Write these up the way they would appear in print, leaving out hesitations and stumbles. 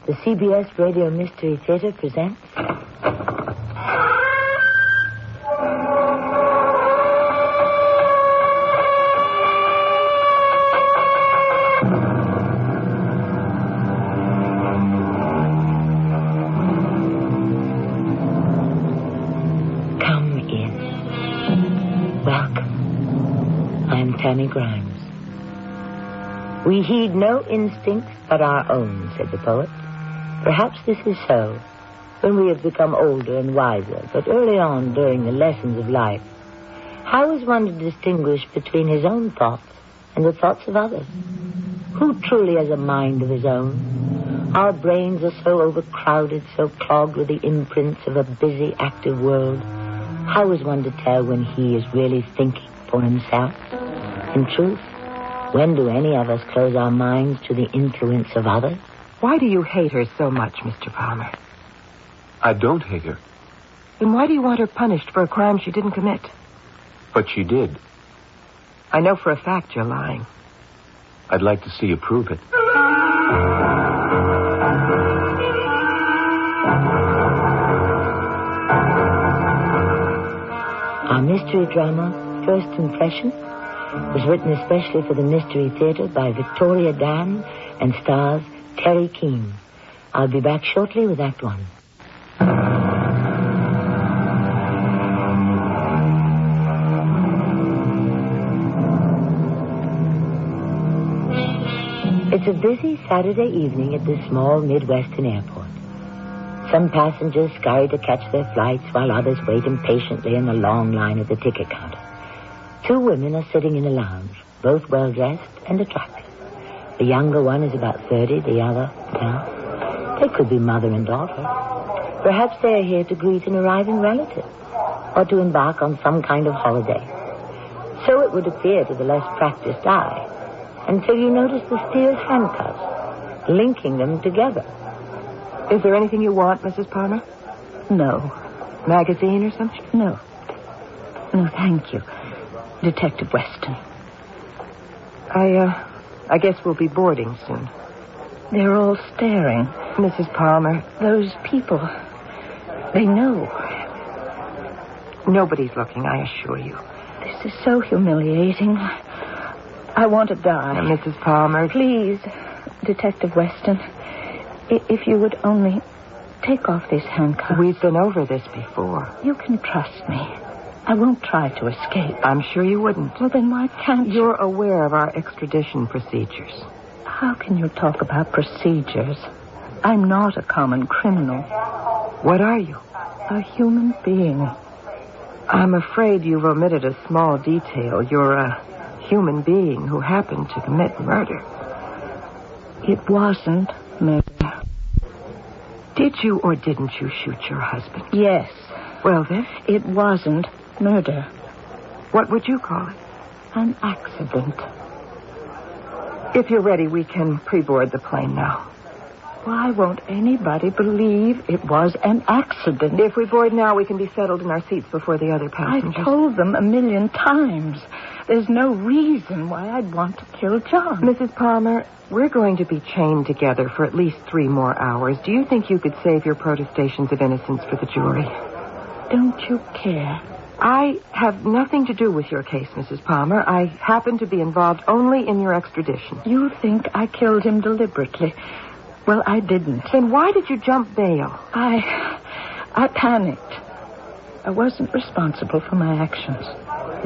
The CBS Radio Mystery Theater presents... Come in. Welcome. I'm Tammy Grimes. We heed no instincts but our own, said the poet. Perhaps this is so when we have become older and wiser, but early on during the lessons of life, how is one to distinguish between his own thoughts and the thoughts of others? Who truly has a mind of his own? Our brains are so overcrowded, so clogged with the imprints of a busy, active world. How is one to tell when he is really thinking for himself? In truth, when do any of us close our minds to the influence of others? Why do you hate her so much, Mr. Palmer? I don't hate her. Then why do you want her punished for a crime she didn't commit? But she did. I know for a fact you're lying. I'd like to see you prove it. Our mystery drama, First Impression, was written especially for the Mystery Theater by Victoria Dan and stars Terry Keane. I'll be back shortly with Act One. It's a busy Saturday evening at this small Midwestern airport. Some passengers scurry to catch their flights while others wait impatiently in the long line at the ticket counter. Two women are sitting in a lounge, both well-dressed and attractive. The younger one is about 30, the other, well, they could be mother and daughter. Perhaps they are here to greet an arriving relative or to embark on some kind of holiday. So it would appear to the less practiced eye, until you notice the steer's handcuffs, linking them together. Is there anything you want, Mrs. Palmer? No. Magazine or something? No. No, thank you. Detective Weston. I guess we'll be boarding soon. They're all staring. Mrs. Palmer. Those people. They know. Nobody's looking, I assure you. This is so humiliating. I want to die. Now, Mrs. Palmer. Please, Detective Weston, if you would only take off these handcuffs. We've been over this before. You can trust me. I won't try to escape. I'm sure you wouldn't. Well, then why can't you? You're aware of our extradition procedures. How can you talk about procedures? I'm not a common criminal. What are you? A human being. I'm afraid you've omitted a small detail. You're a human being who happened to commit murder. It wasn't murder. Did you or didn't you shoot your husband? Yes. Well, then? It wasn't murder. What would you call it? An accident. If you're ready, we can pre-board the plane now. Why won't anybody believe it was an accident? If we board now, we can be settled in our seats before the other passengers. I've told them 1,000,000 times. There's no reason why I'd want to kill John. Mrs. Palmer, we're going to be chained together for at least 3 more hours. Do you think you could save your protestations of innocence for the jury? Don't you care? I have nothing to do with your case, Mrs. Palmer. I happen to be involved only in your extradition. You think I killed him deliberately. Well, I didn't. Then why did you jump bail? I panicked. I wasn't responsible for my actions.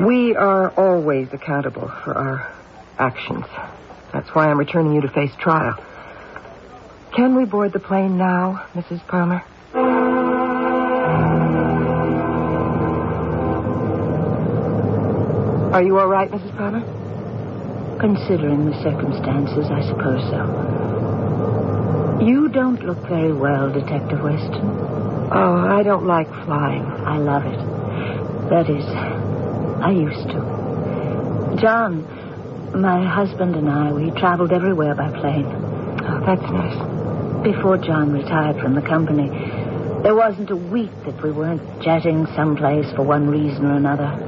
We are always accountable for our actions. That's why I'm returning you to face trial. Can we board the plane now, Mrs. Palmer? Are you all right, Mrs. Palmer? Considering the circumstances, I suppose so. You don't look very well, Detective Weston. Oh, I don't like flying. I love it. That is, I used to. John, my husband and I, we traveled everywhere by plane. Oh, that's nice. Before John retired from the company, there wasn't a week that we weren't jetting someplace for one reason or another.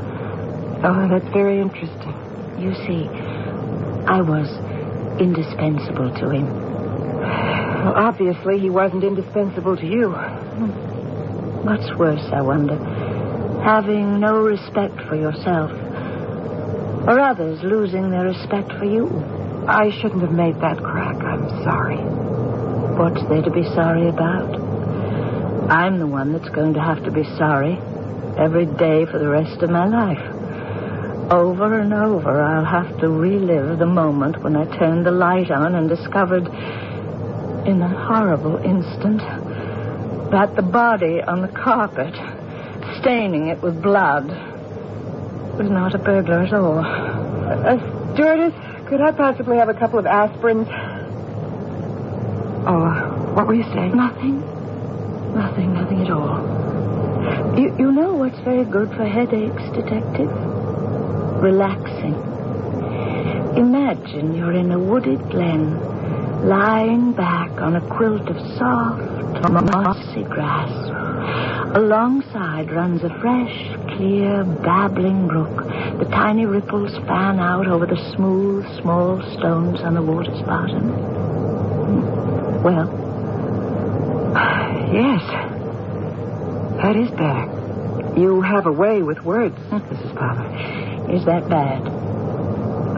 Oh, that's very interesting. You see, I was indispensable to him. Well, obviously he wasn't indispensable to you. What's worse, I wonder? Having no respect for yourself, or others losing their respect for you. I shouldn't have made that crack. I'm sorry. What's there to be sorry about? I'm the one that's going to have to be sorry every day for the rest of my life. Over and over, I'll have to relive the moment when I turned the light on and discovered, in a horrible instant, that the body on the carpet, staining it with blood, was not a burglar at all. Stewardess, could I possibly have a couple of aspirins? Oh, what were you saying? Nothing at all. You know what's very good for headaches, Detective? Relaxing. Imagine you're in a wooded glen, lying back on a quilt of soft, mossy grass. Alongside runs a fresh, clear, babbling brook. The tiny ripples fan out over the smooth, small stones on the water's bottom. Well? Yes. That is better. You have a way with words, Mrs. Palmer. Is that bad?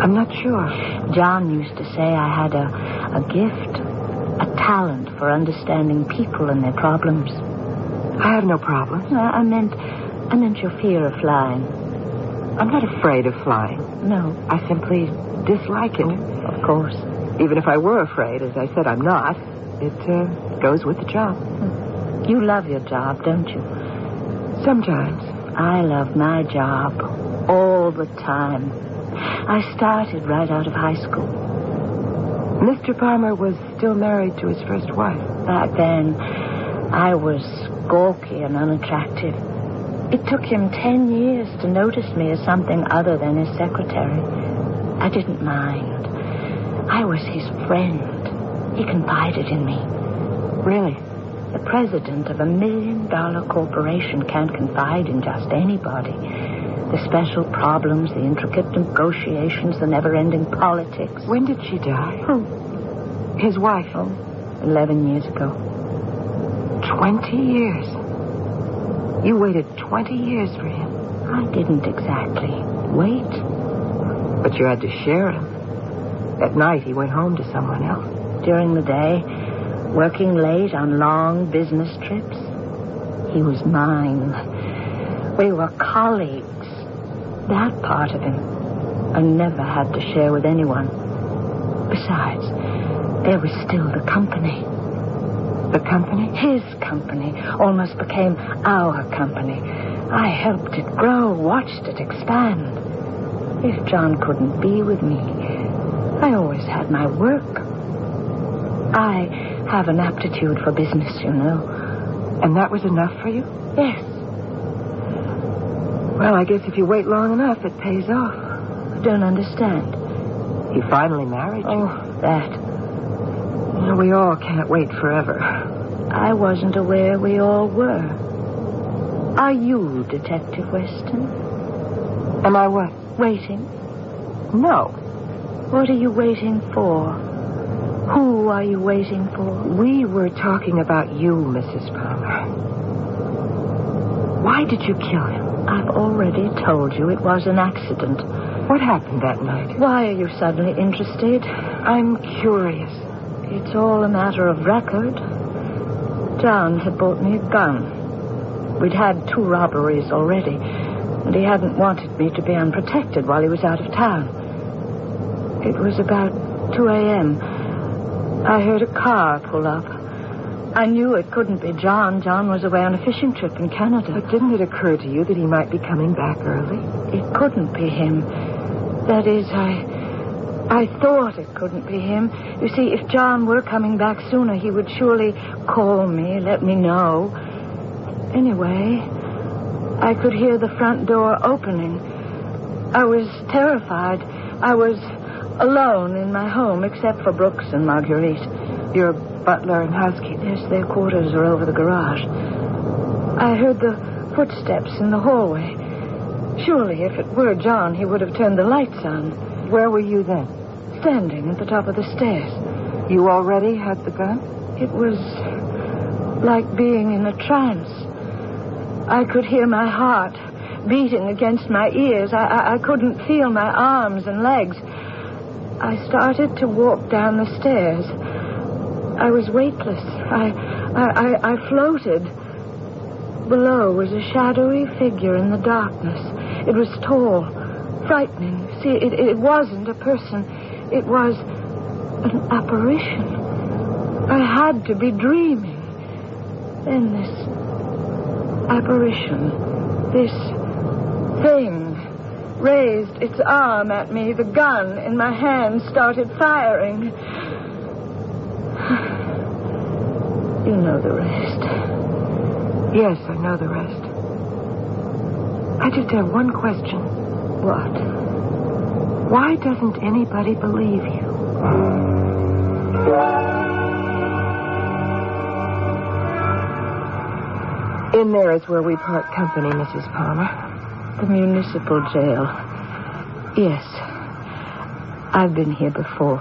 I'm not sure. John used to say I had a gift, a talent for understanding people and their problems. I have no problems. I meant your fear of flying. I'm not afraid of flying. No. I simply dislike it. Of course. Even if I were afraid, as I said, I'm not. It goes with the job. You love your job, don't you? Sometimes. I love my job all the time. I started right out of high school. Mr. Palmer was still married to his first wife. Back then, I was gawky and unattractive. It took him 10 years to notice me as something other than his secretary. I didn't mind. I was his friend. He confided in me. Really? The president of $1 million corporation can't confide in just anybody. The special problems, the intricate negotiations, the never-ending politics. When did she die? Who? His wife. 11 years ago. 20 years. You waited 20 years for him. I didn't exactly wait. But you had to share him. At night, he went home to someone else. During the day, working late on long business trips, he was mine. We were colleagues. That part of him I never had to share with anyone. Besides, there was still the company. The company? His company almost became our company. I helped it grow, watched it expand. If John couldn't be with me, I always had my work. I have an aptitude for business, you know. And that was enough for you? Yes. Well, I guess if you wait long enough, it pays off. I don't understand. He finally married you. Oh, that. Well, we all can't wait forever. I wasn't aware we all were. Are you Detective Weston? Am I what? Waiting? No. What are you waiting for? Who are you waiting for? We were talking about you, Mrs. Palmer. Why did you kill him? I've already told you it was an accident. What happened that night? Why are you suddenly interested? I'm curious. It's all a matter of record. John had bought me a gun. We'd had 2 robberies already, and he hadn't wanted me to be unprotected while he was out of town. It was about 2 a.m. I heard a car pull up. I knew it couldn't be John. John was away on a fishing trip in Canada. But didn't it occur to you that he might be coming back early? It couldn't be him. That is, I thought it couldn't be him. You see, if John were coming back sooner, he would surely call me, let me know. Anyway, I could hear the front door opening. I was terrified. I was alone in my home, except for Brooks and Marguerite. Your butler and housekeeper? Yes, their quarters are over the garage. I heard the footsteps in the hallway. Surely, if it were John, he would have turned the lights on. Where were you then? Standing at the top of the stairs. You already had the gun? It was like being in a trance. I could hear my heart beating against my ears. I couldn't feel my arms and legs. I started to walk down the stairs. I was weightless. I floated. Below was a shadowy figure in the darkness. It was tall, frightening. See, it wasn't a person. It was an apparition. I had to be dreaming. Then this apparition, this thing, raised its arm at me. The gun in my hand started firing. You know the rest. Yes, I know the rest. I just have one question. What? Why doesn't anybody believe you? In there is where we part company, Mrs. Palmer. The municipal jail. Yes. I've been here before.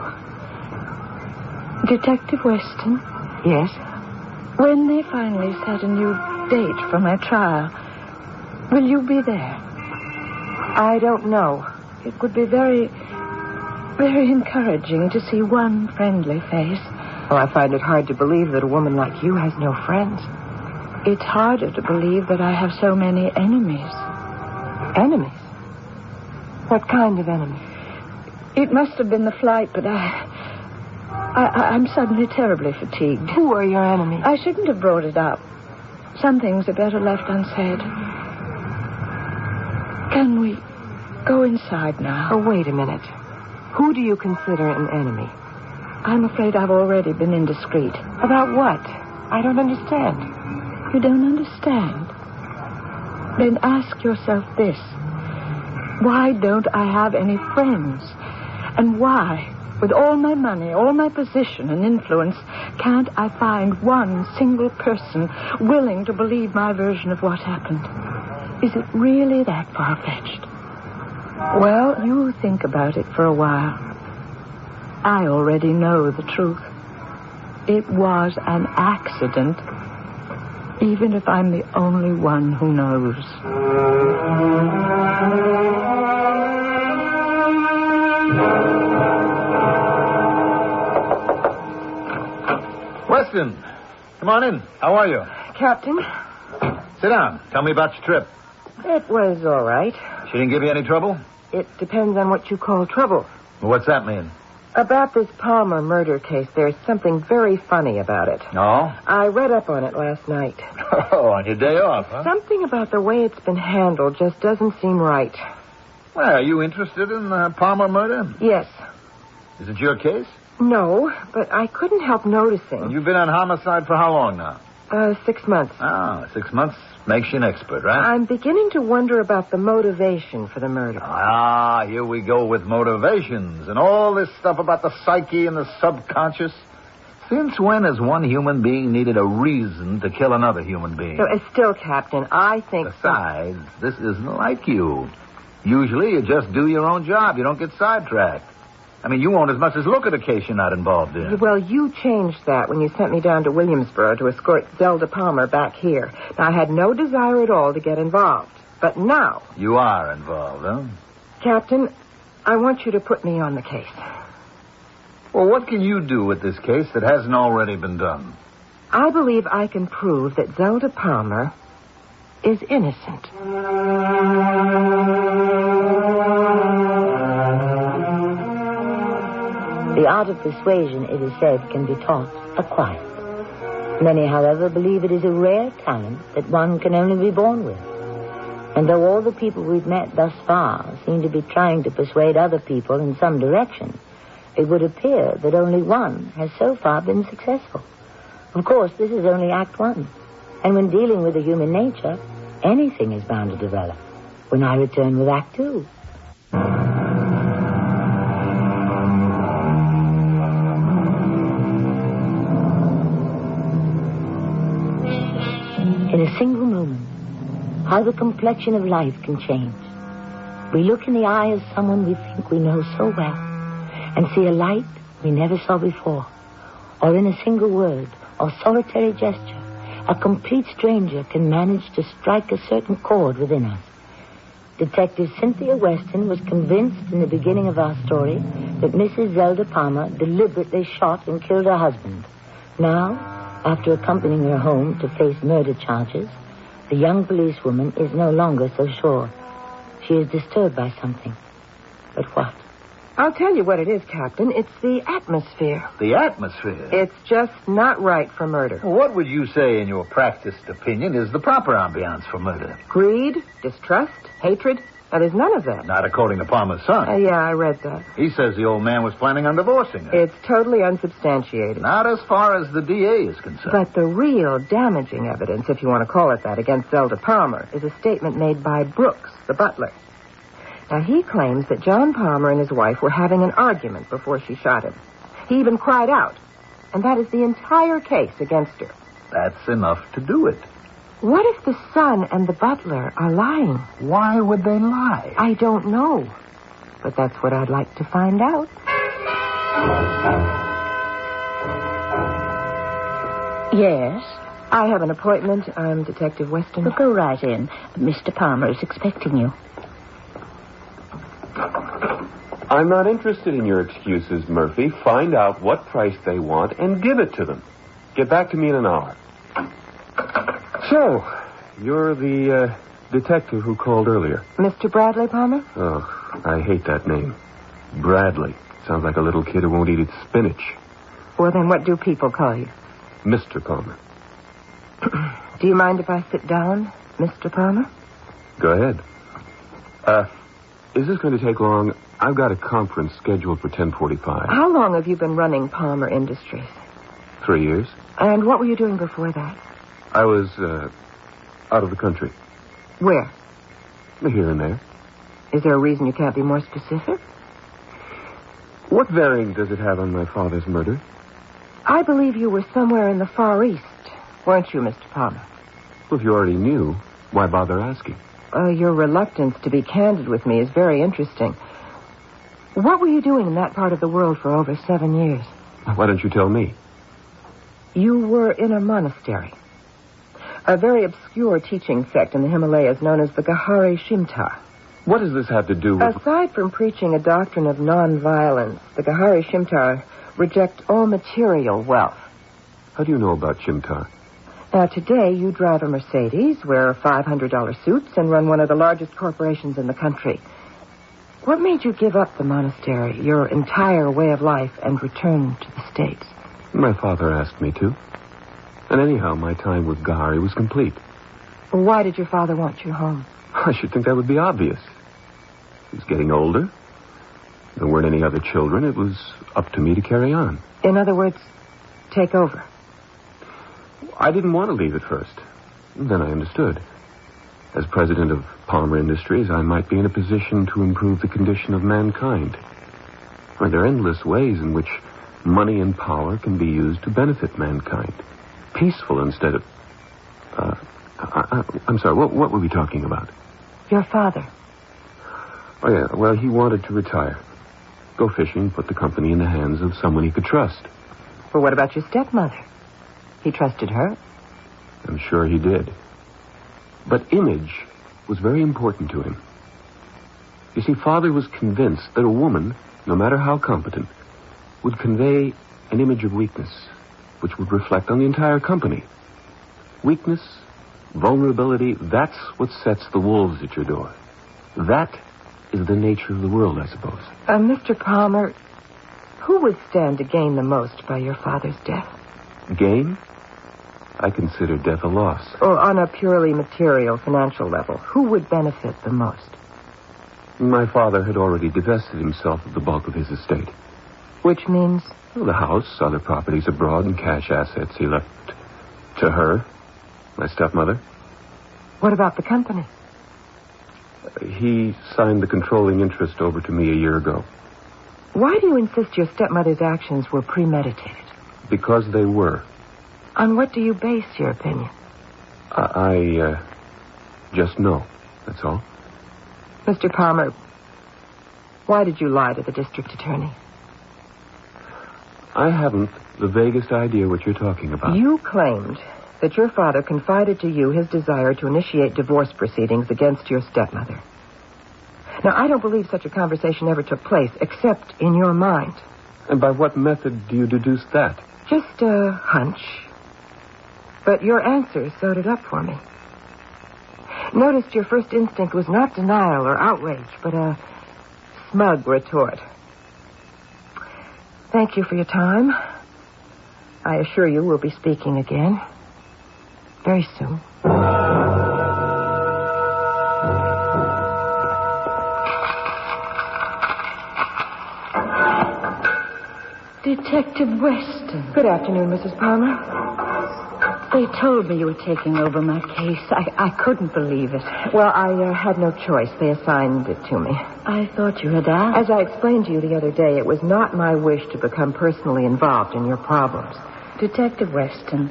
Detective Weston? Yes? When they finally set a new date for my trial, will you be there? I don't know. It would be very, very encouraging to see one friendly face. Well, I find it hard to believe that a woman like you has no friends. It's harder to believe that I have so many enemies. Enemies? What kind of enemies? It must have been the flight, but I'm suddenly terribly fatigued. Who are your enemies? I shouldn't have brought it up. Some things are better left unsaid. Can we go inside now? Oh, wait a minute. Who do you consider an enemy? I'm afraid I've already been indiscreet. About what? I don't understand. You don't understand? Then ask yourself this. Why don't I have any friends? And why, with all my money, all my position and influence, can't I find one single person willing to believe my version of what happened? Is it really that far-fetched? Well, you think about it for a while. I already know the truth. It was an accident, even if I'm the only one who knows. Weston, come on in. How are you? Captain? Sit down. Tell me about your trip. It was all right. She didn't give you any trouble? It depends on what you call trouble. Well, what's that mean? About this Palmer murder case, there's something very funny about it. Oh? I read up on it last night. Oh, on your day off, huh? Something about the way it's been handled just doesn't seem right. Well, are you interested in the Palmer murder? Yes. Is it your case? No, but I couldn't help noticing. Well, you've been on homicide for how long now? 6 months. Ah, 6 months makes you an expert, right? I'm beginning to wonder about the motivation for the murder. Ah, here we go with motivations and all this stuff about the psyche and the subconscious. Since when has one human being needed a reason to kill another human being? So, still, Captain, I think... Besides, this isn't like you. Usually you just do your own job. You don't get sidetracked. I mean, you won't as much as look at a case you're not involved in. Well, you changed that when you sent me down to Williamsboro to escort Zelda Palmer back here. Now, I had no desire at all to get involved. But now... You are involved, huh? Captain, I want you to put me on the case. Well, what can you do with this case that hasn't already been done? I believe I can prove that Zelda Palmer is innocent. The art of persuasion, it is said, can be taught, acquired. Many, however, believe it is a rare talent that one can only be born with. And though all the people we've met thus far seem to be trying to persuade other people in some direction, it would appear that only one has so far been successful. Of course, this is only Act 1. And when dealing with the human nature, anything is bound to develop. When I return with Act 2... In a single moment, how the complexion of life can change. We look in the eye of someone we think we know so well and see a light we never saw before. Or in a single word, or solitary gesture, a complete stranger can manage to strike a certain chord within us. Detective Cynthia Weston was convinced in the beginning of our story that Mrs. Zelda Palmer deliberately shot and killed her husband. Now, after accompanying her home to face murder charges, the young policewoman is no longer so sure. She is disturbed by something. But what? I'll tell you what it is, Captain. It's the atmosphere. The atmosphere? It's just not right for murder. Well, what would you say, in your practiced opinion, is the proper ambiance for murder? Greed, distrust, hatred. Now, there's none of that. Not according to Palmer's son. Yeah, I read that. He says the old man was planning on divorcing her. It's totally unsubstantiated. Not as far as the DA is concerned. But the real damaging evidence, if you want to call it that, against Zelda Palmer is a statement made by Brooks, the butler. Now, he claims that John Palmer and his wife were having an argument before she shot him. He even cried out. And that is the entire case against her. That's enough to do it. What if the son and the butler are lying? Why would they lie? I don't know. But that's what I'd like to find out. Yes? I have an appointment. I'm Detective Weston. Well, go right in. Mr. Palmer is expecting you. I'm not interested in your excuses, Murphy. Find out what price they want and give it to them. Get back to me in an hour. So, you're the detective who called earlier. Mr. Bradley Palmer? Oh, I hate that name. Bradley. Sounds like a little kid who won't eat its spinach. Well, then what do people call you? Mr. Palmer. Do you mind if I sit down, Mr. Palmer? Go ahead. Is this going to take long? I've got a conference scheduled for 10:45. How long have you been running Palmer Industries? 3 years. And what were you doing before that? I was, out of the country. Where? Here and there. Is there a reason you can't be more specific? What bearing does it have on my father's murder? I believe you were somewhere in the Far East, weren't you, Mr. Palmer? Well, if you already knew, why bother asking? Your reluctance to be candid with me is very interesting. What were you doing in that part of the world for over 7 years? Why don't you tell me? You were in a monastery. A very obscure teaching sect in the Himalayas known as the Gahari Shimta. What does this have to do with... Aside from preaching a doctrine of nonviolence, the Gahari Shimta reject all material wealth. How do you know about Shimta? Now, today, you drive a Mercedes, wear $500 suits, and run one of the largest corporations in the country. What made you give up the monastery, your entire way of life, and return to the States? My father asked me to. And anyhow, my time with Gahari was complete. Why did your father want you home? I should think that would be obvious. He was getting older. There weren't any other children. It was up to me to carry on. In other words, take over. I didn't want to leave at first. Then I understood. As president of Palmer Industries, I might be in a position to improve the condition of mankind. There are endless ways in which money and power can be used to benefit mankind. Peaceful instead of... I'm sorry, what were we talking about? Your father. Oh, yeah, well, he wanted to retire. Go fishing, put the company in the hands of someone he could trust. Well, what about your stepmother? He trusted her. I'm sure he did. But image was very important to him. You see, Father was convinced that a woman, no matter how competent, would convey an image of weakness, which would reflect on the entire company. Weakness, vulnerability, that's what sets the wolves at your door. That is the nature of the world, I suppose. Mr. Palmer, who would stand to gain the most by your father's death? Gain? I consider death a loss. Or on a purely material, financial level, who would benefit the most? My father had already divested himself of the bulk of his estate. Which means? Well, the house, other properties abroad, and cash assets he left to her, my stepmother. What about the company? He signed the controlling interest over to me a year ago. Why do you insist your stepmother's actions were premeditated? Because they were. On what do you base your opinion? I just know, that's all. Mr. Palmer, why did you lie to the district attorney? I haven't the vaguest idea what you're talking about. You claimed that your father confided to you his desire to initiate divorce proceedings against your stepmother. Now, I don't believe such a conversation ever took place, except in your mind. And by what method do you deduce that? Just a hunch. But your answers sewed it up for me. Noticed your first instinct was not denial or outrage, but a smug retort. Thank you for your time. I assure you we'll be speaking again. Very soon. Detective Weston. Good afternoon, Mrs. Palmer. They told me you were taking over my case. I couldn't believe it. Well, I had no choice. They assigned it to me. I thought you had asked. As I explained to you the other day, it was not my wish to become personally involved in your problems. Detective Weston,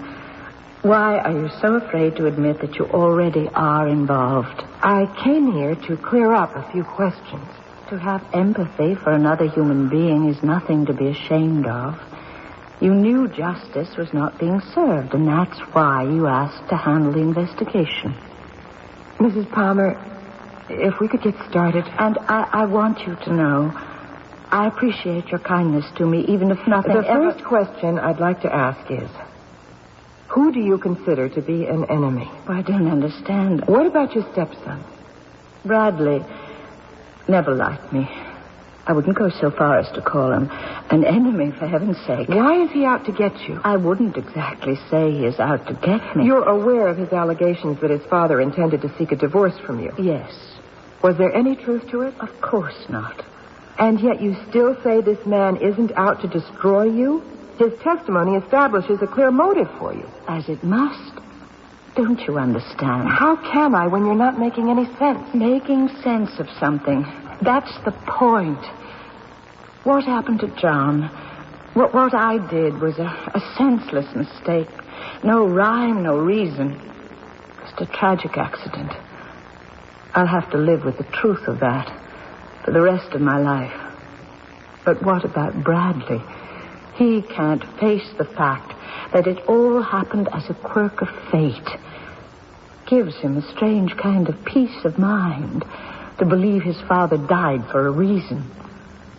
why are you so afraid to admit that you already are involved? I came here to clear up a few questions. To have empathy for another human being is nothing to be ashamed of. You knew justice was not being served, and that's why you asked to handle the investigation. Mrs. Palmer, if we could get started. And I want you to know, I appreciate your kindness to me, even if nothing The first question I'd like to ask is, who do you consider to be an enemy? I don't understand. What about your stepson? Bradley never liked me. I wouldn't go so far as to call him an enemy, for heaven's sake. Why is he out to get you? I wouldn't exactly say he is out to get me. You're aware of his allegations that his father intended to seek a divorce from you? Yes. Was there any truth to it? Of course not. And yet you still say this man isn't out to destroy you? His testimony establishes a clear motive for you. As it must. Don't you understand? How can I when you're not making any sense? Making sense of something. That's the point. What happened to John? What I did was a senseless mistake. No rhyme, no reason. Just a tragic accident. I'll have to live with the truth of that for the rest of my life. But what about Bradley? He can't face the fact that it all happened as a quirk of fate. Gives him a strange kind of peace of mind to believe his father died for a reason.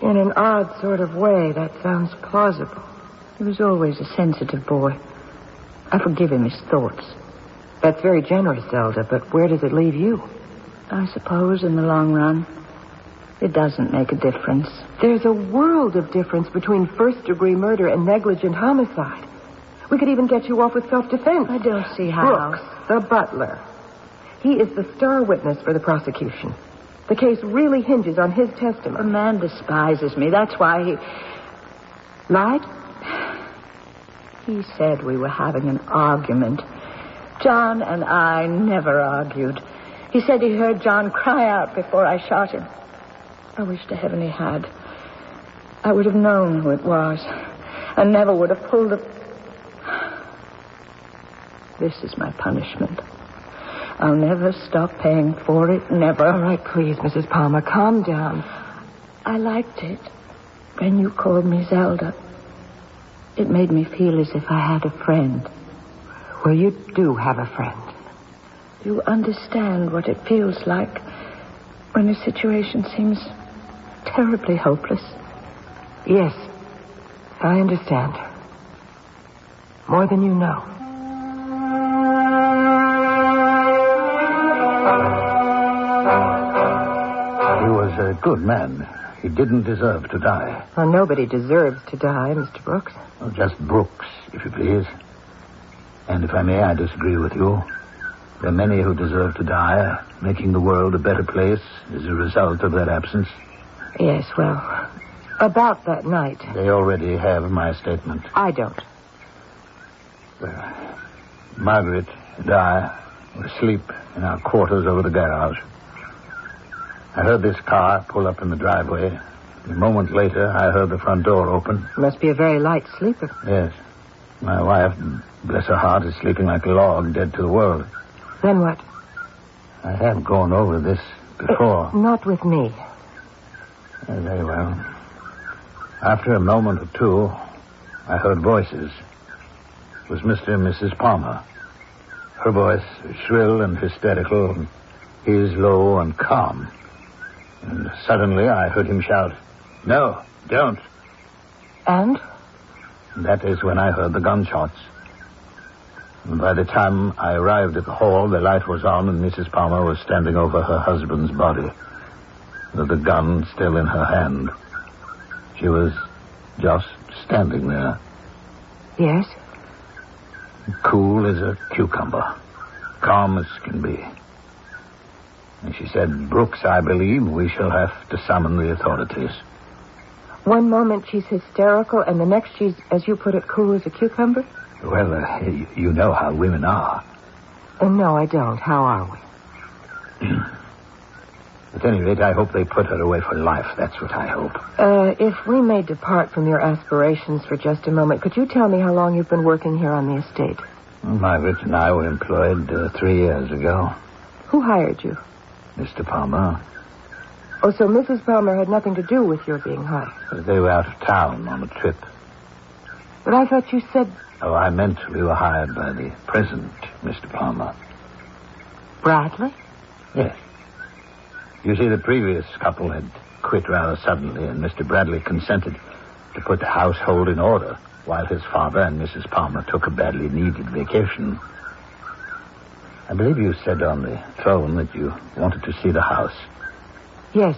In an odd sort of way, that sounds plausible. He was always a sensitive boy. I forgive him his thoughts. That's very generous, Zelda, but where does it leave you? I suppose in the long run, it doesn't make a difference. There's a world of difference between first-degree murder and negligent homicide. We could even get you off with self-defense. I don't see how. Brooks, the butler. He is the star witness for the prosecution. The case really hinges on his testimony. The man despises me. That's why he lied. He said we were having an argument. John and I never argued. He said he heard John cry out before I shot him. I wish to heaven he had. I would have known who it was and never would have pulled it. This is my punishment. I'll never stop paying for it, never. All right, please, Mrs. Palmer, calm down. I liked it when you called me Zelda. It made me feel as if I had a friend. Well, you do have a friend. You understand what it feels like when a situation seems terribly hopeless? Yes, I understand. More than you know. He was a good man. He didn't deserve to die. Well, nobody deserves to die, Mr. Brooks. Well, just Brooks, if you please. And if I may, I disagree with you. There are many who deserve to die, making the world a better place as a result of that absence. Yes, well, about that night. They already have my statement. I don't. Well, Margaret and I were asleep in our quarters over the garage. I heard this car pull up in the driveway. A moment later, I heard the front door open. You must be a very light sleeper. Yes. My wife, bless her heart, is sleeping like a log, dead to the world. Then what? I have gone over this before. Not with me. Very well. After a moment or two, I heard voices. It was Mr. and Mrs. Palmer. Her voice shrill and hysterical, and his low and calm. And suddenly I heard him shout, "No, don't." And? That is when I heard the gunshots. And by the time I arrived at the hall, the light was on and Mrs. Palmer was standing over her husband's body, with the gun still in her hand. She was just standing there. Yes? Cool as a cucumber. Calm as can be. And she said, "Brooks, I believe we shall have to summon the authorities." One moment she's hysterical, and the next she's, as you put it, cool as a cucumber? Well, you know how women are. No, I don't. How are we? At any rate, I hope they put her away for life. That's what I hope. If we may depart from your aspirations for just a moment, could you tell me how long you've been working here on the estate? Margaret and I were employed 3 years ago. Who hired you? Mr. Palmer. Oh, so Mrs. Palmer had nothing to do with your being hired? They were out of town on a trip. But I thought you said... Oh, I meant we were hired by the present Mr. Palmer. Bradley? Yes. You see, the previous couple had quit rather suddenly, and Mr. Bradley consented to put the household in order while his father and Mrs. Palmer took a badly needed vacation. I believe you said on the phone that you wanted to see the house. Yes.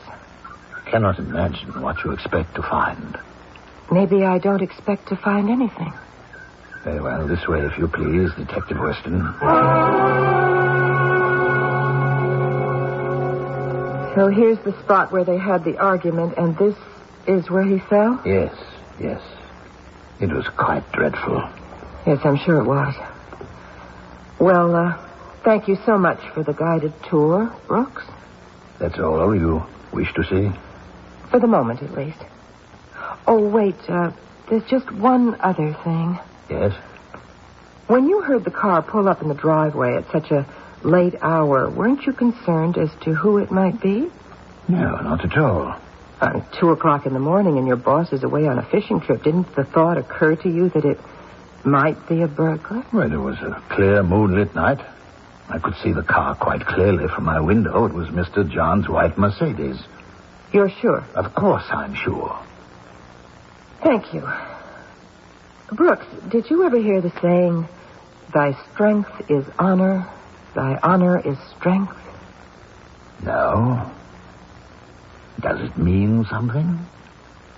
I cannot imagine what you expect to find. Maybe I don't expect to find anything. Very well, this way, if you please, Detective Weston. So here's the spot where they had the argument, and this is where he fell? Yes. It was quite dreadful. Yes, I'm sure it was. Well, thank you so much for the guided tour, Brooks. That's all you wish to see? For the moment, at least. Oh, wait, there's just one other thing. Yes? When you heard the car pull up in the driveway at such a late hour, weren't you concerned as to who it might be? No, not at all. 2:00 in the morning and your boss is away on a fishing trip. Didn't the thought occur to you that it might be a burglar? Well, it was a clear, moonlit night. I could see the car quite clearly from my window. It was Mr. John's white Mercedes. You're sure? Of course I'm sure. Thank you. Brooks, did you ever hear the saying, "Thy strength is honor, thy honor is strength"? No. Does it mean something?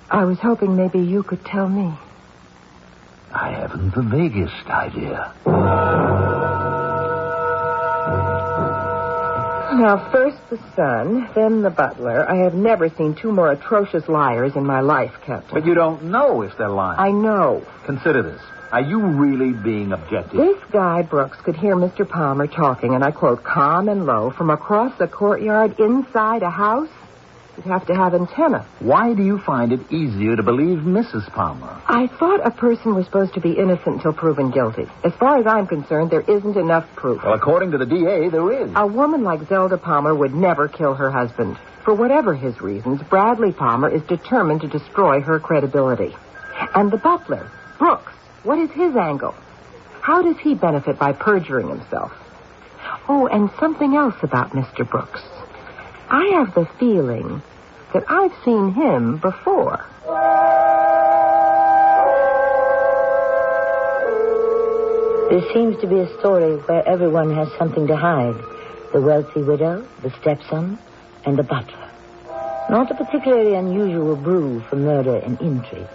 I was hoping maybe you could tell me. I haven't the vaguest idea. Now, first the son, then the butler. I have never seen two more atrocious liars in my life, Captain. But you don't know if they're lying. I know. Consider this. Are you really being objective? This guy, Brooks, could hear Mr. Palmer talking, and I quote, calm and low, from across the courtyard inside a house? You'd have to have antenna. Why do you find it easier to believe Mrs. Palmer? I thought a person was supposed to be innocent until proven guilty. As far as I'm concerned, there isn't enough proof. Well, according to the DA, there is. A woman like Zelda Palmer would never kill her husband. For whatever his reasons, Bradley Palmer is determined to destroy her credibility. And the butler, Brooks, what is his angle? How does he benefit by perjuring himself? Oh, and something else about Mr. Brooks. I have the feeling that I've seen him before. This seems to be a story where everyone has something to hide. The wealthy widow, the stepson, and the butler. Not a particularly unusual brew for murder and intrigue.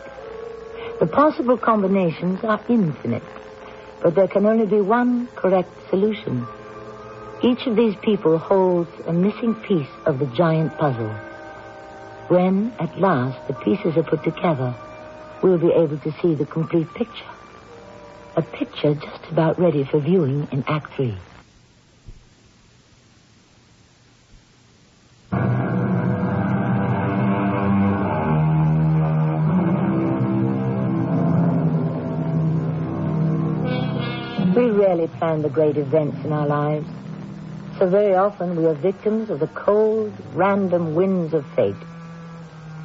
The possible combinations are infinite, but there can only be one correct solution. Each of these people holds a missing piece of the giant puzzle. When, at last, the pieces are put together, we'll be able to see the complete picture. A picture just about ready for viewing in Act 3. We rarely plan the great events in our lives. So very often we are victims of the cold, random winds of fate.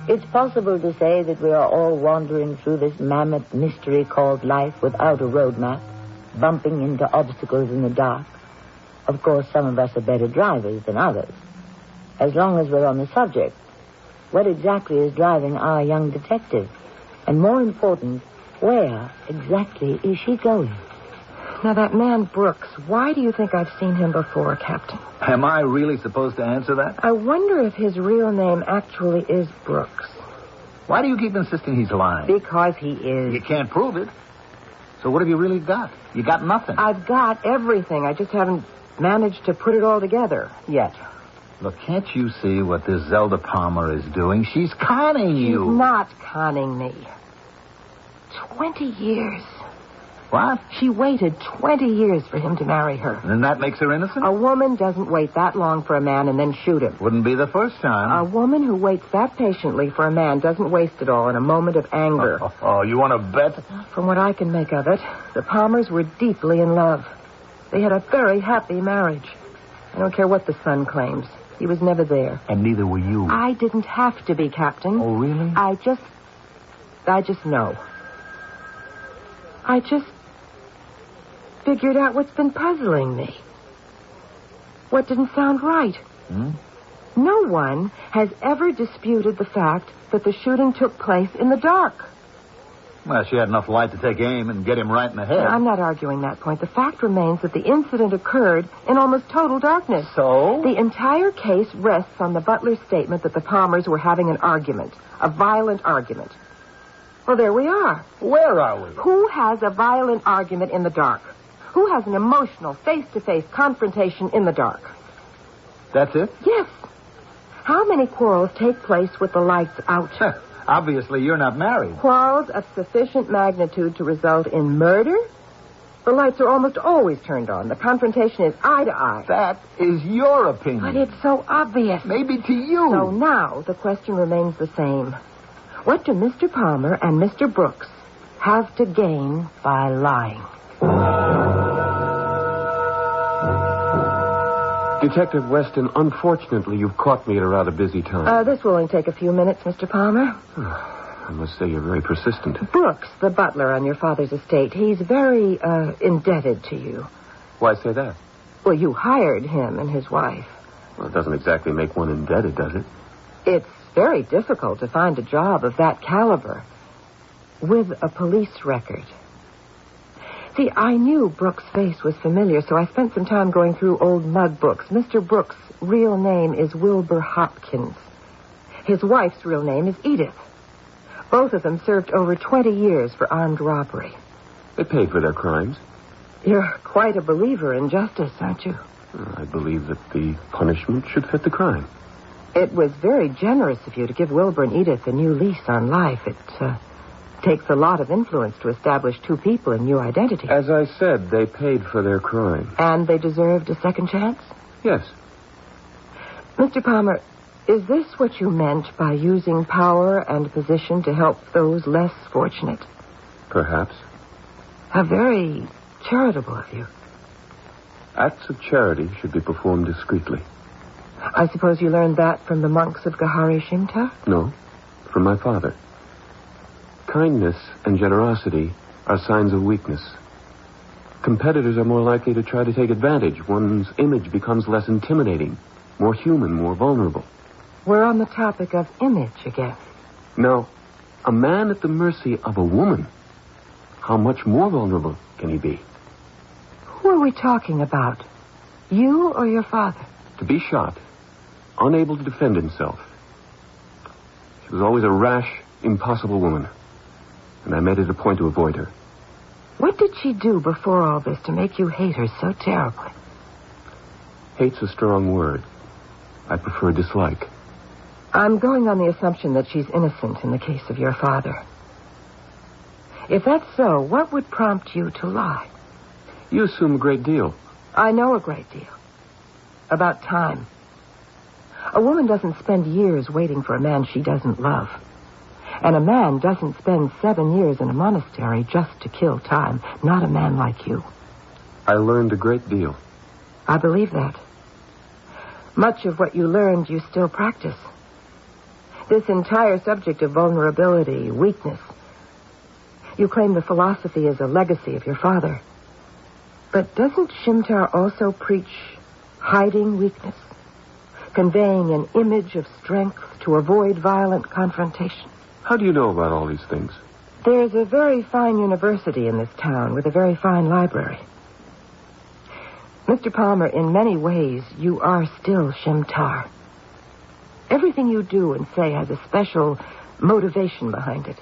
It's possible to say that we are all wandering through this mammoth mystery called life without a roadmap, bumping into obstacles in the dark. Of course, some of us are better drivers than others. As long as we're on the subject, what exactly is driving our young detective? And more important, where exactly is she going? Now, that man Brooks, why do you think I've seen him before, Captain? Am I really supposed to answer that? I wonder if his real name actually is Brooks. Why do you keep insisting he's lying? Because he is. You can't prove it. So what have you really got? You got nothing. I've got everything. I just haven't managed to put it all together yet. Look, can't you see what this Zelda Palmer is doing? She's conning you. She's not conning me. 20 years. What? She waited 20 years for him to marry her. And that makes her innocent? A woman doesn't wait that long for a man and then shoot him. Wouldn't be the first time. A woman who waits that patiently for a man doesn't waste it all in a moment of anger. Oh, you want to bet? From what I can make of it, the Palmers were deeply in love. They had a very happy marriage. I don't care what the son claims. He was never there. And neither were you. I didn't have to be, Captain. Oh, really? I just know. I just figured out what's been puzzling me. What didn't sound right. No one has ever disputed the fact that the shooting took place in the dark. Well, she had enough light to take aim and get him right in the head. I'm not arguing that point. The fact remains that the incident occurred in almost total darkness. So? The entire case rests on the butler's statement that the Palmers were having an argument, a violent argument. Well, there we are. Where are we? Who has a violent argument in the dark? Who has an emotional, face-to-face confrontation in the dark? That's it? Yes. How many quarrels take place with the lights out? Obviously, you're not married. Quarrels of sufficient magnitude to result in murder? The lights are almost always turned on. The confrontation is eye to eye. That is your opinion. But it's so obvious. Maybe to you. So now the question remains the same. What do Mr. Palmer and Mr. Brooks have to gain by lying? Detective Weston, unfortunately, you've caught me at a rather busy time. This will only take a few minutes, Mr. Palmer. I must say you're very persistent. Brooks, the butler on your father's estate, he's very indebted to you. Why say that? Well, you hired him and his wife. Well, it doesn't exactly make one indebted, does it? It's very difficult to find a job of that caliber with a police record. See, I knew Brooks' face was familiar, so I spent some time going through old mug books. Mr. Brooks' real name is Wilbur Hopkins. His wife's real name is Edith. Both of them served over 20 years for armed robbery. They paid for their crimes. You're quite a believer in justice, aren't you? I believe that the punishment should fit the crime. It was very generous of you to give Wilbur and Edith a new lease on life. It takes a lot of influence to establish two people in new identity. As I said, they paid for their crime. And they deserved a second chance? Yes. Mr. Palmer, is this what you meant by using power and position to help those less fortunate? Perhaps. How very charitable of you. Acts of charity should be performed discreetly. I suppose you learned that from the monks of Gahari Shinta? No, from my father. Kindness and generosity are signs of weakness. Competitors are more likely to try to take advantage. One's image becomes less intimidating, more human, more vulnerable. We're on the topic of image again. Now, a man at the mercy of a woman, how much more vulnerable can he be? Who are we talking about? You or your father? To be shot, unable to defend himself. She was always a rash, impossible woman. And I made it a point to avoid her. What did she do before all this to make you hate her so terribly? Hate's a strong word. I prefer dislike. I'm going on the assumption that she's innocent in the case of your father. If that's so, what would prompt you to lie? You assume a great deal. I know a great deal. About time. A woman doesn't spend years waiting for a man she doesn't love. And a man doesn't spend 7 years in a monastery just to kill time. Not a man like you. I learned a great deal. I believe that. Much of what you learned you still practice. this entire subject of vulnerability, weakness. You claim the philosophy is a legacy of your father. But doesn't Shimtar also preach hiding weakness, conveying an image of strength to avoid violent confrontation? How do you know about all these things? There's a very fine university in this town with a very fine library. Mr. Palmer, in many ways, you are still Shimtar. Everything you do and say has a special motivation behind it.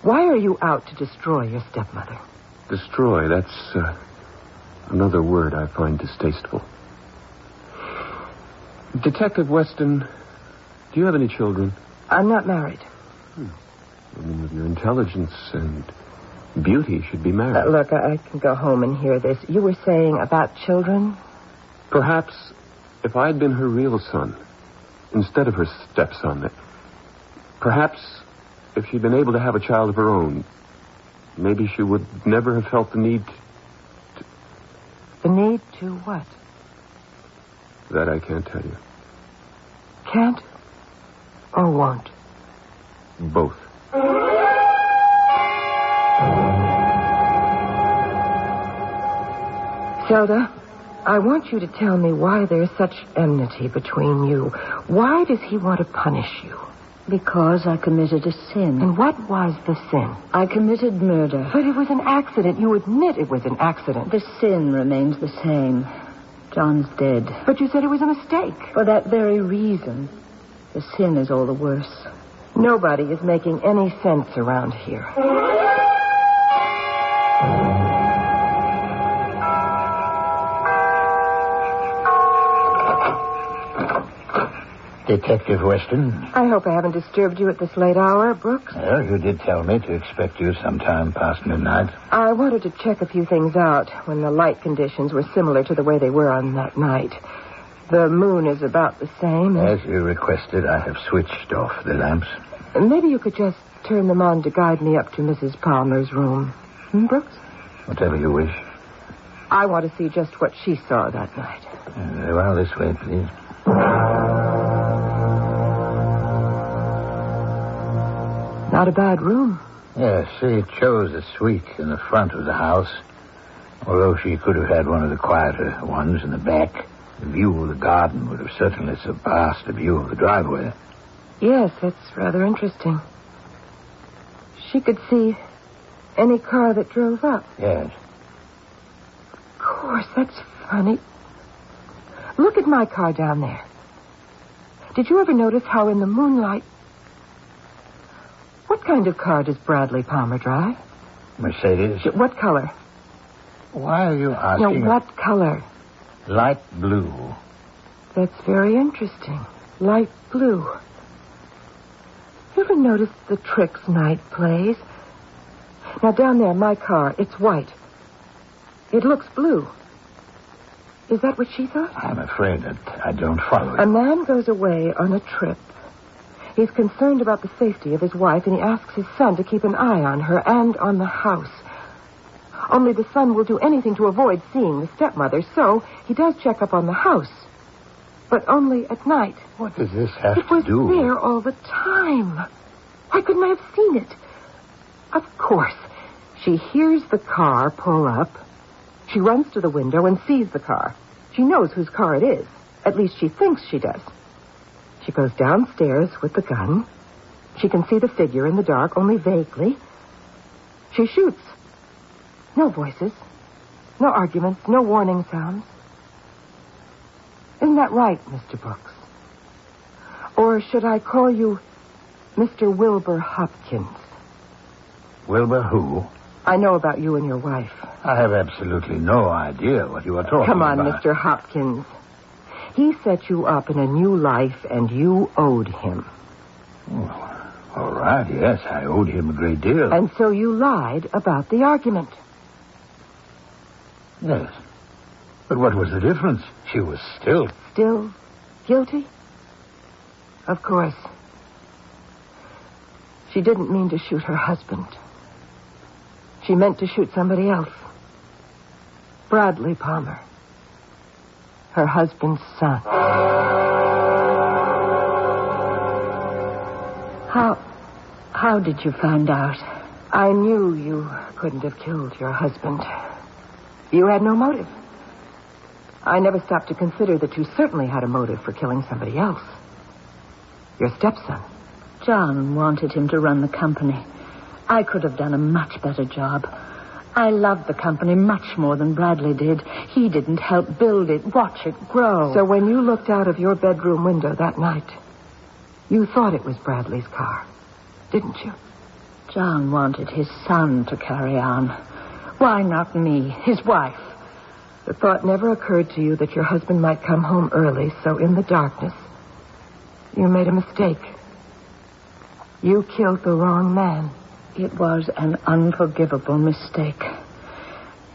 Why are you out to destroy your stepmother? Destroy, that's another word I find distasteful. Detective Weston, do you have any children? I'm not married. Women with your intelligence and beauty should be married. Look, I can go home and hear this. You were saying about children? Perhaps if I had been her real son, instead of her stepson, perhaps if she'd been able to have a child of her own, maybe she would never have felt the need to... The need to what? That I can't tell you. Can't or won't? Both. Zelda, I want you to tell me why there's such enmity between you. Why does he want to punish you? Because I committed a sin. And what was the sin? I committed murder. But it was an accident. You admit it was an accident. The sin remains the same. John's dead. But you said it was a mistake. For that very reason, the sin is all the worse. Nobody is making any sense around here. Detective Weston? I hope I haven't disturbed you at this late hour, Brooks. Well, you did tell me to expect you sometime past midnight. I wanted to check a few things out when the light conditions were similar to the way they were on that night. The moon is about the same. As you requested, I have switched off the lamps. Maybe you could just turn them on to guide me up to Mrs. Palmer's room. Brooks? Whatever you wish. I want to see just what she saw that night. Very well, this way, please. Not a bad room. Yes, she chose a suite in the front of the house, although she could have had one of the quieter ones in the back. The view of the garden would have certainly surpassed the view of the driveway. Yes, that's rather interesting. She could see any car that drove up. Yes. Of course, that's funny. Look at my car down there. Did you ever notice how in the moonlight... What kind of car does Bradley Palmer drive? Mercedes. What color? Why are you asking? No, what color? Light blue. That's very interesting. Light blue. You ever notice the tricks Night plays? Now, down there, my car, it's white. It looks blue. Is that what she thought? I'm afraid that I don't follow it. A man goes away on a trip. He's concerned about the safety of his wife, and he asks his son to keep an eye on her and on the house. Only the son will do anything to avoid seeing the stepmother, so he does check up on the house. But only at night. What does this have It was to do? there all the time. Why couldn't I have seen it? Of course. She hears the car pull up. She runs to the window and sees the car. She knows whose car it is. At least she thinks she does. She goes downstairs with the gun. She can see the figure in the dark, only vaguely. She shoots. No voices. No arguments. No warning sounds. Isn't that right, Mr. Brooks? Or should I call you Mr. Wilbur Hopkins? Wilbur who? I know about you and your wife. I have absolutely no idea what you are talking Come on, about. Mr. Hopkins. He set you up in a new life, and you owed him. Oh, all right, yes, I owed him a great deal. And so you lied about the argument. Yes. But what was the difference? She was still... Still guilty? Of course. She didn't mean to shoot her husband. She meant to shoot somebody else. Bradley Palmer. Her husband's son. How did you find out? I knew you couldn't have killed your husband. You had no motive. I never stopped to consider that you certainly had a motive for killing somebody else. Your stepson. John wanted him to run the company. I could have done a much better job. I loved the company much more than Bradley did. He didn't help build it, watch it grow. So when you looked out of your bedroom window that night, you thought it was Bradley's car, didn't you? John wanted his son to carry on. Why not me, his wife? The thought never occurred to you that your husband might come home early, so in the darkness, you made a mistake. You killed the wrong man. It was an unforgivable mistake.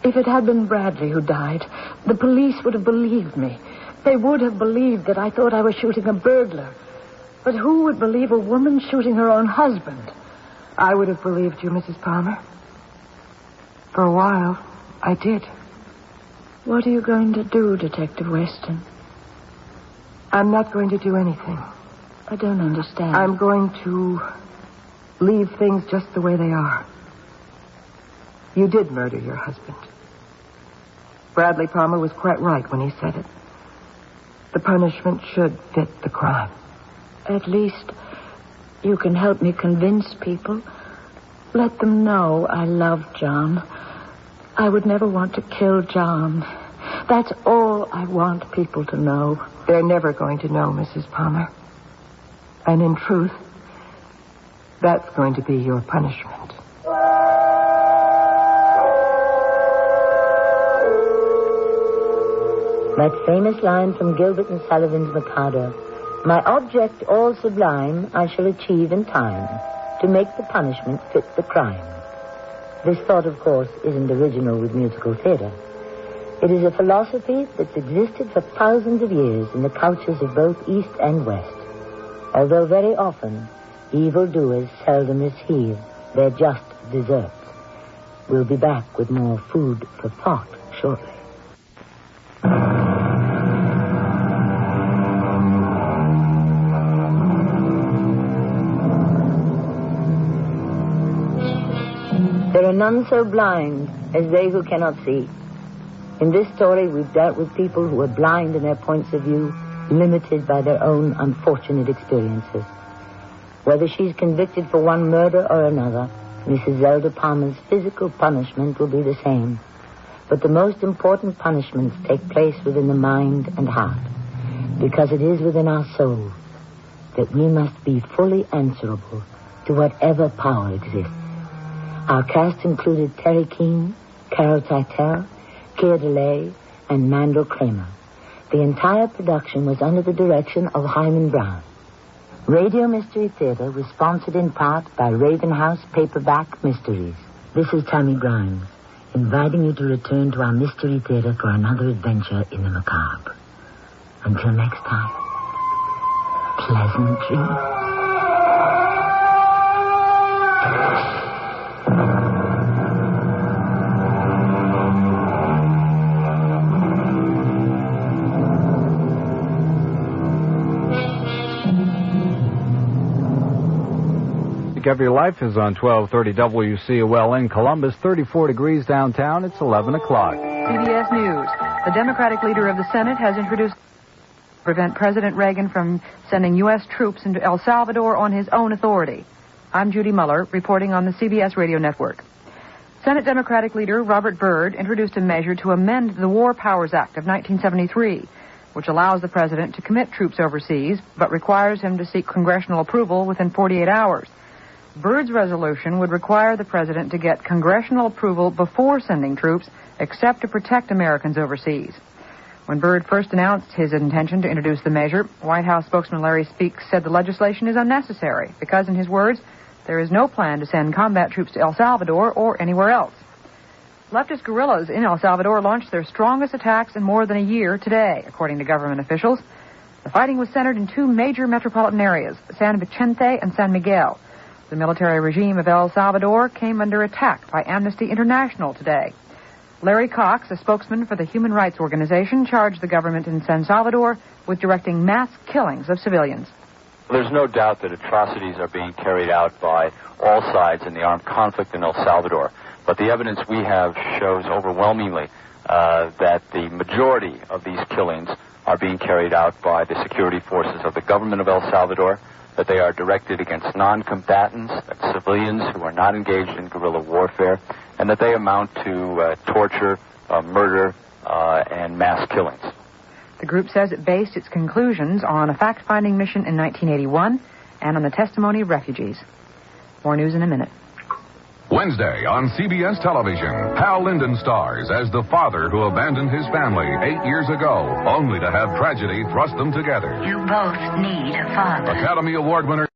If it had been Bradley who died, the police would have believed me. They would have believed that I thought I was shooting a burglar. But who would believe a woman shooting her own husband? I would have believed you, Mrs. Palmer. For a while, I did. What are you going to do, Detective Weston? I'm not going to do anything. I don't understand. I'm going to leave things just the way they are. You did murder your husband. Bradley Palmer was quite right when he said it. The punishment should fit the crime. At least you can help me convince people. Let them know I love John. I would never want to kill John. That's all I want people to know. They're never going to know, Mrs. Palmer. And in truth, that's going to be your punishment. That famous line from Gilbert and Sullivan's Mikado. My object all sublime I shall achieve in time to make the punishment fit the crime. This thought, of course, isn't original with musical theater. It is a philosophy that's existed for thousands of years in the cultures of both East and West. Although very often, evildoers seldom receive their just deserts. We'll be back with more food for thought shortly. There are none so blind as they who cannot see. In this story, we've dealt with people who are blind in their points of view, limited by their own unfortunate experiences. Whether she's convicted for one murder or another, Mrs. Zelda Palmer's physical punishment will be the same. But the most important punishments take place within the mind and heart, because it is within our souls that we must be fully answerable to whatever power exists. Our cast included Terry Keane, Carol Teitel, Keir DeLay, and Mandel Kramer. The entire production was under the direction of Himan Brown. Radio Mystery Theater was sponsored in part by Raven House Paperback Mysteries. This is Tammy Grimes, inviting you to return to our Mystery Theater for another adventure in the macabre. Until next time, pleasant dreams. Of Your Life is on 1230 WCOL in Columbus, 34 degrees downtown. It's 11 o'clock. CBS News. The Democratic leader of the Senate has introduced to prevent President Reagan from sending U.S. troops into El Salvador on his own authority. I'm Judy Muller, reporting on the CBS Radio Network. Senate Democratic leader Robert Byrd introduced a measure to amend the War Powers Act of 1973, which allows the president to commit troops overseas, but requires him to seek congressional approval within 48 hours. Byrd's resolution would require the president to get congressional approval before sending troops, except to protect Americans overseas. When Byrd first announced his intention to introduce the measure, White House spokesman Larry Speakes said the legislation is unnecessary because, in his words, there is no plan to send combat troops to El Salvador or anywhere else. Leftist guerrillas in El Salvador launched their strongest attacks in more than a year today, according to government officials. The fighting was centered in two major metropolitan areas, San Vicente and San Miguel. The military regime of El Salvador came under attack by Amnesty International today. Larry Cox, a spokesman for the human rights organization, charged the government in San Salvador with directing mass killings of civilians. Well, there's no doubt that atrocities are being carried out by all sides in the armed conflict in El Salvador. But the evidence we have shows overwhelmingly that the majority of these killings are being carried out by the security forces of the government of El Salvador, that they are directed against non-combatants, civilians who are not engaged in guerrilla warfare, and that they amount to torture, murder, and mass killings. The group says it based its conclusions on a fact-finding mission in 1981 and on the testimony of refugees. More news in a minute. Wednesday on CBS television, Hal Linden stars as the father who abandoned his family 8 years ago, only to have tragedy thrust them together. You both need a father. Academy Award winner